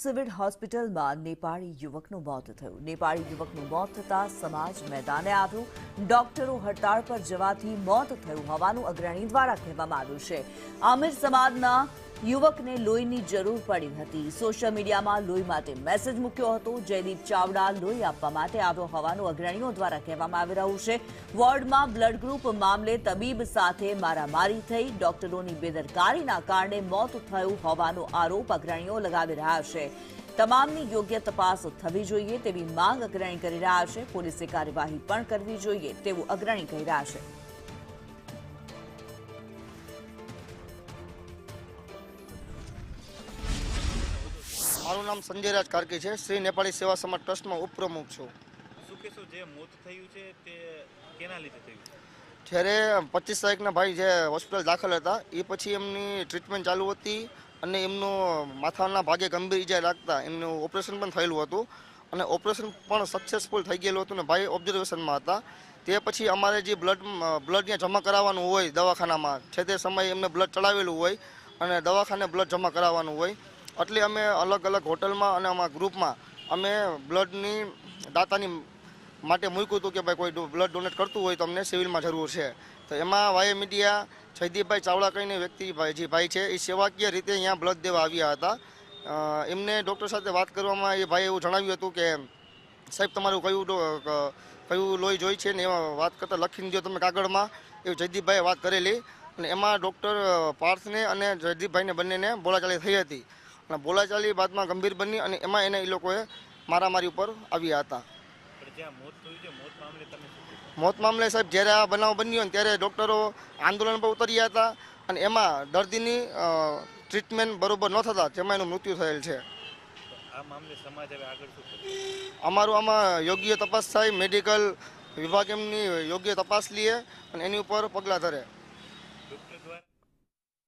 Civil હોસ્પિટલમાં નેપાળી યુવકનું મોત થયું. નેપાળી યુવકનું મોત થતાં સમાજ મેદાને આવ્યું. ડોક્ટરો હડતાળ પર જવાથી મોત થયું હોવાનું અગ્રણી દ્વારા કહેવામાં આવ્યું છે. આમિર સમાજના યુવકને લોહીની જરૂર પડી હતી. સોશિયલ મીડિયામાં લોહી માટે મેસેજ મૂક્યો હતો. જયદીપ ચાવડા લોહી આપવા માટે આવ્યો હોવાનું અગ્રણીઓ દ્વારા કહેવામાં આવી રહ્યું છે. વોર્ડમાં બ્લડ ગ્રુપ મામલે તબીબ સાથે મારામારી થઈ. ડોક્ટરોની બેદરકારીના કારણે મોત થયું હોવાનો આરોપ અગ્રણીઓ લગાવી રહ્યા છે. તમામની યોગ્ય તપાસ થવી જોઈએ તેવી માંગ અગ્રણી કરી રહ્યા છે. પોલીસે કાર્યવાહી પણ કરવી જોઈએ તેવું અગ્રણી કહી રહ્યા છે. મારું નામ સંજય રાજ કાર્કી છે. શ્રી નેપાળી સેવા સમાજ ટ્રસ્ટમાં ઉપપ્રમુખ છું. શું કહેશો, જે મોત થયું છે તે કેના લીધે થયું? જ્યારે 25 તારીખના ભાઈ જે હોસ્પિટલ દાખલ હતા એ પછી એમની ટ્રીટમેન્ટ ચાલુ હતી અને એમનું માથાના ભાગે ગંભીર ઈજા લાગતા એમનું ઓપરેશન પણ થયેલું હતું અને ઓપરેશન પણ સક્સેસફુલ થઈ ગયેલું હતું ને ભાઈ ઓબ્ઝર્વેશનમાં હતા. તે પછી અમારે જે બ્લડ ત્યાં જમા કરાવવાનું હોય દવાખાનામાં છે તે સમયે એમને બ્લડ ચડાવેલું હોય અને દવાખાને બ્લડ જમા કરાવવાનું હોય એટલે અમે અલગ અલગ હોટલમાં અને અમારા ગ્રુપમાં અમે બ્લડની દાતાની માટે મૂક્યું હતું કે ભાઈ કોઈ બ્લડ ડોનેટ કરતું હોય તો અમને સિવિલમાં જરૂર છે. તો એમાં વાય મીડિયા જયદીપભાઈ ચાવડા કહીને વ્યક્તિ જે ભાઈ છે એ સેવાકીય રીતે અહીંયા બ્લડ દેવા આવ્યા હતા. એમને ડૉક્ટર સાથે વાત કરવામાં એ ભાઈએ એવું જણાવ્યું હતું કે સાહેબ તમારું કયું લોહી જોઈ છે ને એમાં વાત કરતાં લખીને દો તમે કાગળમાં, એવું જયદીપભાઈએ વાત કરેલી અને એમાં ડૉક્ટર પાર્થને અને જયદીપભાઈને બંનેને બોલાચાલી થઈ હતી અને બોલાચાલી બાદમાં ગંભીર બની અને એમાં એને એ લોકોએ મારામારી ઉપર આવ્યા હતા. મોત મામલે સાહેબ જ્યારે આ બનાવ બન્યો ને ત્યારે ડૉક્ટરો આંદોલન પર ઉતર્યા હતા અને એમાં દર્દીની ટ્રીટમેન્ટ બરોબર ન થતા જેમાં એનું મૃત્યુ થયેલ છે. આ મામલે સમાજ હવે આગળ શું કરે? અમારું આમાં યોગ્ય તપાસ થાય, મેડિકલ વિભાગ એમની યોગ્ય તપાસ લે અને એની ઉપર પગલાં ધરે.